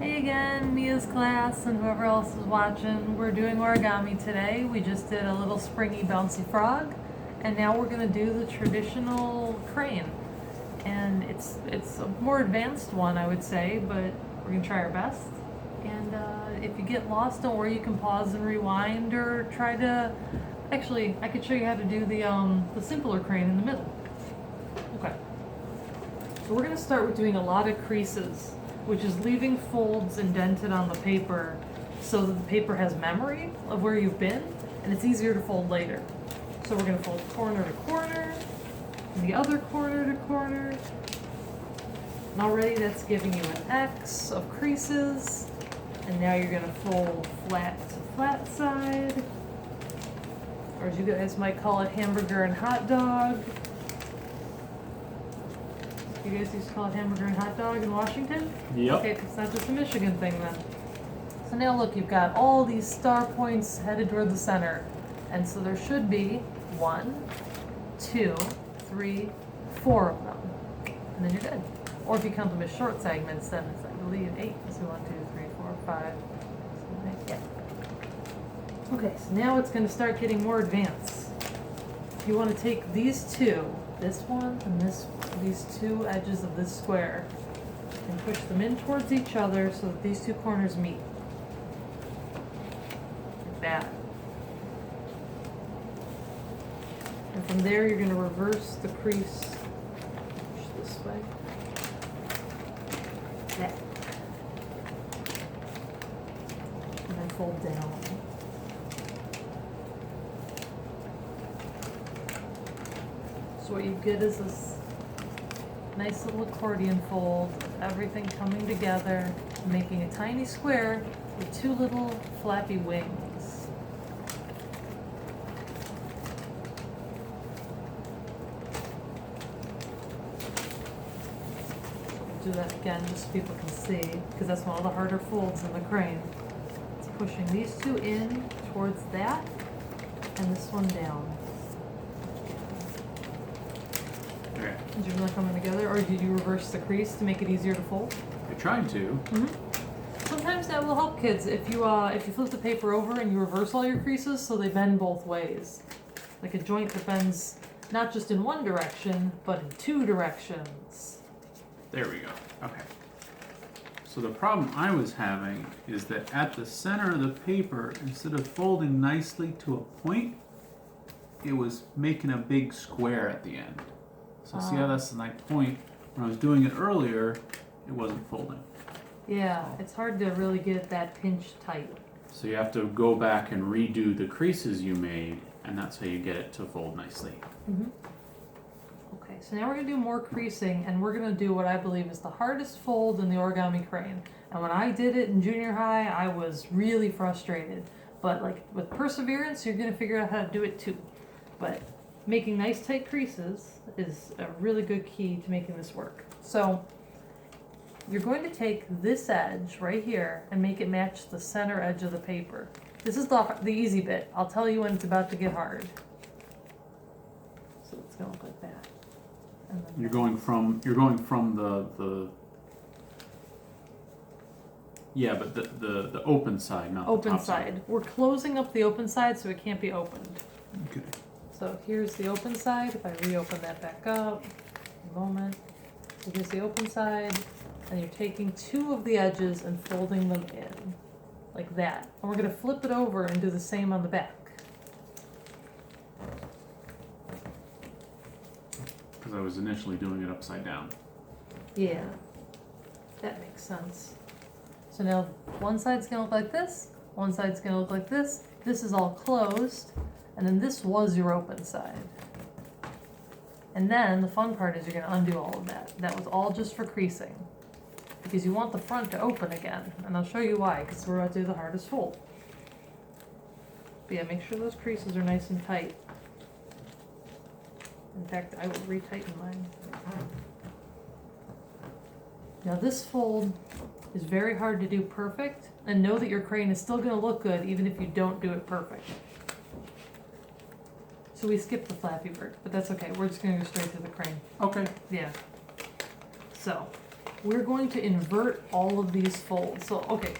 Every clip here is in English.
Hey again, Mia's class and whoever else is watching. We're doing origami today. We just did a little springy bouncy frog, and now we're gonna do the traditional crane. And it's a more advanced one, I would say, but we're gonna try our best. And if you get lost, don't worry, you can pause and rewind or try to. Actually, I could show you how to do the simpler crane in the middle. Okay. So we're gonna start with doing a lot of creases, which is leaving folds indented on the paper so that the paper has memory of where you've been and it's easier to fold later. So we're going to fold corner to corner, and the other corner to corner. And already that's giving you an X of creases. And now you're going to fold flat to flat side, or as you guys might call it, hamburger and hot dog. You guys used to call it hamburger and hot dog in Washington? Yep. Okay, it's not just a Michigan thing then. So now look, you've got all these star points headed toward the center. And so there should be 1, 2, 3, 4 of them. And then you're good. Or if you count them as short segments, then it's, I believe, 8. So 1, 2, 3, 4, 5. Yeah. Okay, so now it's going to start getting more advanced. You want to take these two, this one and these two edges of this square, and push them in towards each other so that these two corners meet. Like that. And from there you're going to reverse the crease. Push this way. That. And then fold down. So what you get is this nice little accordion fold of everything coming together, making a tiny square with 2 little flappy wings. We'll do that again just so people can see, because that's one of the harder folds in the crane. It's pushing these 2 in towards that, and this one down. Okay. Did you really coming together, or did you reverse the crease to make it easier to fold? I tried to. Sometimes that will help kids if you flip the paper over and you reverse all your creases so they bend both ways. Like a joint that bends not just in one direction, but in 2 directions. There we go. Okay. So the problem I was having is that at the center of the paper, instead of folding nicely to a point, it was making a big square at the end. So see how that's the nice point? When I was doing it earlier, it wasn't folding. Yeah, it's hard to really get that pinch tight. So you have to go back and redo the creases you made, and that's how you get it to fold nicely. Okay, so now we're going to do more creasing, and we're going to do what I believe is the hardest fold in the origami crane. And when I did it in junior high, I was really frustrated. But like with perseverance, you're going to figure out how to do it too. But making nice tight creases is a really good key to making this work. So you're going to take this edge right here and make it match the center edge of the paper. This is the easy bit. I'll tell you when it's about to get hard. So it's going to look like that. And then You're going from the yeah, but the open side, not the open top side. We're closing up the open side so it can't be opened. Okay. So here's the open side. If I reopen that back up, a moment. So here's the open side, and you're taking 2 of the edges and folding them in, like that. And we're going to flip it over and do the same on the back. Because I was initially doing it upside down. Yeah, that makes sense. So now one side's going to look like this, one side's going to look like this. This is all closed, and then this was your open side. And then the fun part is you're going to undo all of that. That was all just for creasing, because you want the front to open again. And I'll show you why, because we're about to do the hardest fold. But yeah, make sure those creases are nice and tight. In fact, I will retighten mine. Now this fold is very hard to do perfect, and know that your crane is still going to look good even if you don't do it perfect. So we skipped the Flappy Bird, but that's okay. We're just going to go straight to the crane. Okay. Yeah. So we're going to invert all of these folds. So, okay,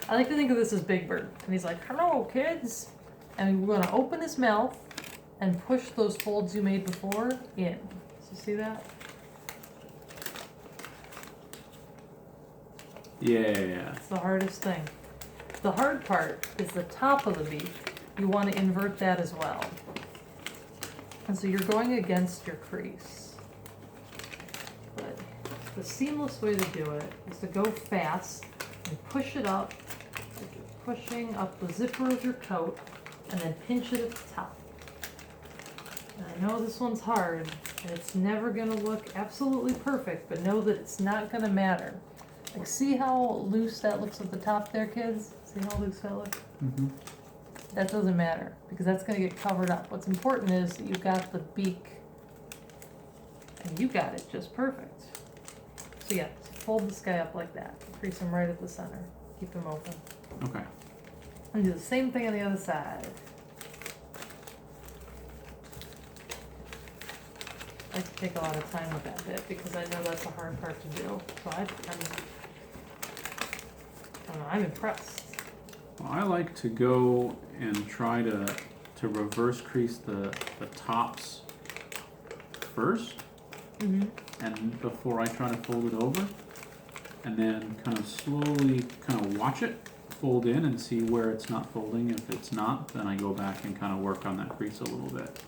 I like to think of this as Big Bird. And he's like, hello, kids. And we're gonna open his mouth and push those folds you made before in. So see that? Yeah. It's the hardest thing. The hard part is the top of the beak. You want to invert that as well. And so you're going against your crease. But the seamless way to do it is to go fast and push it up, like you're pushing up the zipper of your coat, and then pinch it at the top. And I know this one's hard, and it's never going to look absolutely perfect, but know that it's not going to matter. Like, see how loose that looks at the top there, kids? See how loose that looks? Mm-hmm. That doesn't matter, because that's gonna get covered up. What's important is that you've got the beak, and you got it just perfect. So yeah, fold this guy up like that. Crease him right at the center. Keep him open. Okay. And do the same thing on the other side. I like to take a lot of time with that bit, because I know that's a hard part to do. So I don't know, I'm impressed. Well, I like to go and try to reverse crease the tops first, and before I try to fold it over, and then kind of slowly kind of watch it fold in and see where it's not folding. If it's not, then I go back and kind of work on that crease a little bit.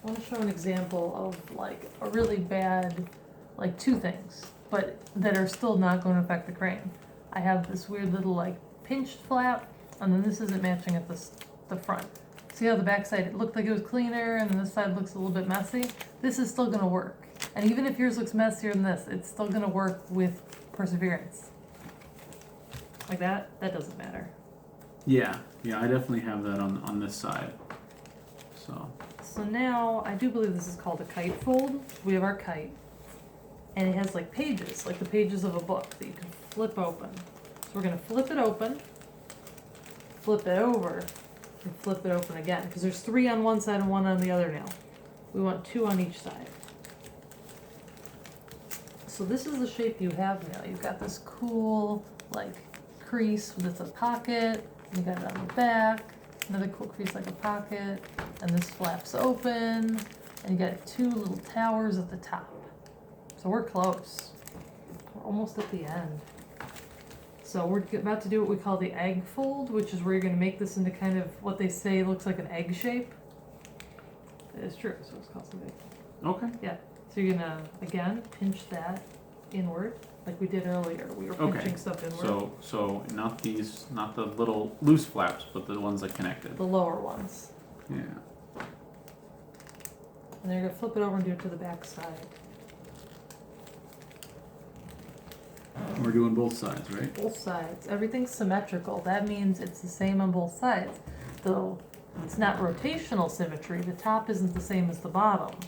I want to show an example of like a really bad, like two things, but that are still not going to affect the crane. I have this weird little like pinched flap, and then this isn't matching at the front. See how the back side, it looked like it was cleaner, and this side looks a little bit messy? This is still gonna work. And even if yours looks messier than this, it's still gonna work with perseverance. Like that doesn't matter. Yeah, I definitely have that on this side. So now, I do believe this is called a kite fold. We have our kite, and it has like pages, like the pages of a book that you can flip open. So we're gonna flip it open, flip it over, and flip it open again, because there's 3 on one side and 1 on the other now. We want 2 on each side. So this is the shape you have now. You've got this cool, like, crease that's a pocket, you got it on the back, another cool crease like a pocket, and this flaps open, and you got 2 little towers at the top. So we're close. We're almost at the end. So we're about to do what we call the egg fold, which is where you're going to make this into kind of what they say looks like an egg shape. It is true, so it's called something. Okay. Yeah. So you're going to, again, pinch that inward, like we did earlier. We were pinching stuff inward. So not these, not the little loose flaps, but the ones that connected. The lower ones. Yeah. And then you're going to flip it over and do it to the back side. We're doing both sides, right? Both sides. Everything's symmetrical. That means it's the same on both sides. Though it's not rotational symmetry. The top isn't the same as the bottom.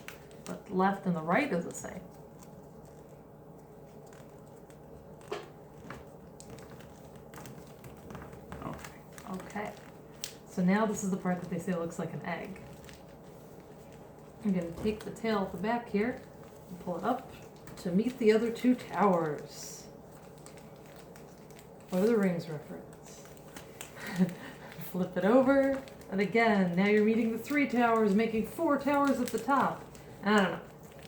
But the left and the right are the same. Okay. So now this is the part that they say looks like an egg. I'm going to take the tail at the back here and pull it up to meet the other 2 towers. What are the rings reference? Flip it over, and again, now you're meeting the 3 towers, making 4 towers at the top. I don't know.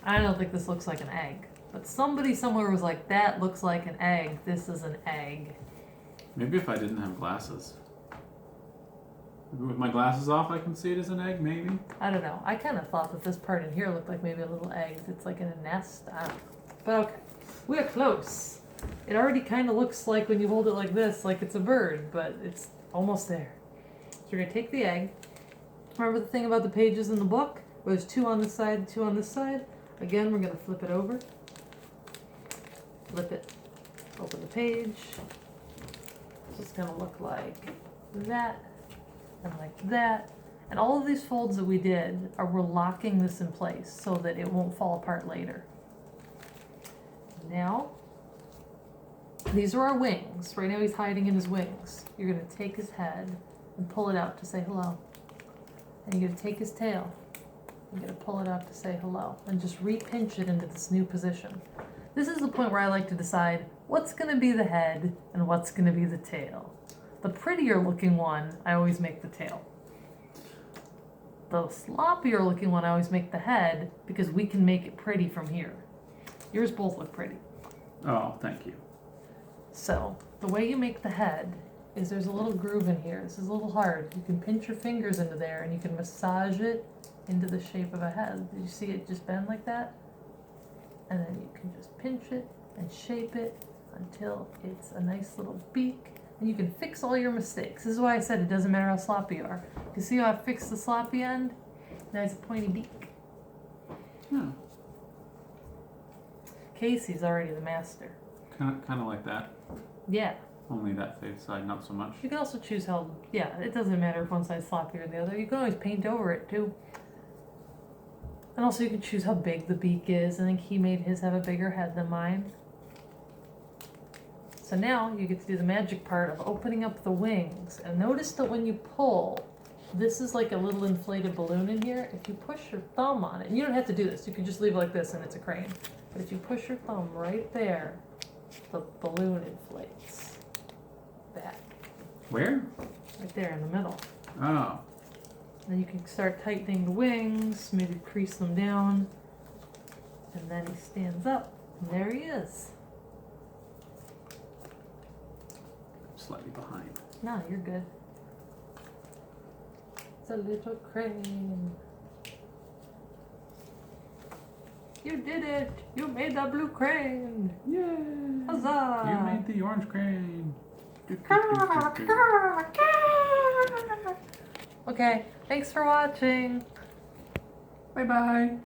I don't think this looks like an egg. But somebody somewhere was like, that looks like an egg. This is an egg. Maybe if I didn't have glasses. With my glasses off, I can see it as an egg, maybe? I don't know. I kind of thought that this part in here looked like maybe a little egg. It's like in a nest. I don't know. But okay. We are close. It already kind of looks like when you hold it like this, like it's a bird, but it's almost there. So you're going to take the egg. Remember the thing about the pages in the book? Where there's 2 on this side, 2 on this side? Again, we're going to flip it over. Flip it. Open the page. So it's going to look like that. And like that. And all of these folds that we did we're locking this in place so that it won't fall apart later. Now, these are our wings. Right now he's hiding in his wings. You're going to take his head and pull it out to say hello. And you're going to take his tail. You're going to pull it out to say hello. And just re-pinch it into this new position. This is the point where I like to decide what's going to be the head and what's going to be the tail. The prettier looking one, I always make the tail. The sloppier looking one, I always make the head because we can make it pretty from here. Yours both look pretty. Oh, thank you. So, the way you make the head is there's a little groove in here. This is a little hard. You can pinch your fingers into there and you can massage it into the shape of a head. Did you see it just bend like that? And then you can just pinch it and shape it until it's a nice little beak. And you can fix all your mistakes. This is why I said it doesn't matter how sloppy you are. You see how I fixed the sloppy end? Now it's a pointy beak. Yeah, Casey's already the master. kind of like that. Yeah. Only that face side, not so much. You can also choose how, yeah, it doesn't matter if one side's sloppier than the other. You can always paint over it too. And also you can choose how big the beak is. I think he made his have a bigger head than mine. So now you get to do the magic part of opening up the wings. And notice that when you pull, this is like a little inflated balloon in here. If you push your thumb on it, and you don't have to do this, you can just leave it like this and it's a crane. But if you push your thumb right there, the balloon inflates back. Where? Right there in the middle. Oh, Then you can start tightening the wings, maybe crease them down. And then he stands up, and there he is. slightly behind. No, you're good. It's a little crane. You did it! You made the blue crane! Yay! Huzzah! You made the orange crane. Okay, thanks for watching. Bye bye.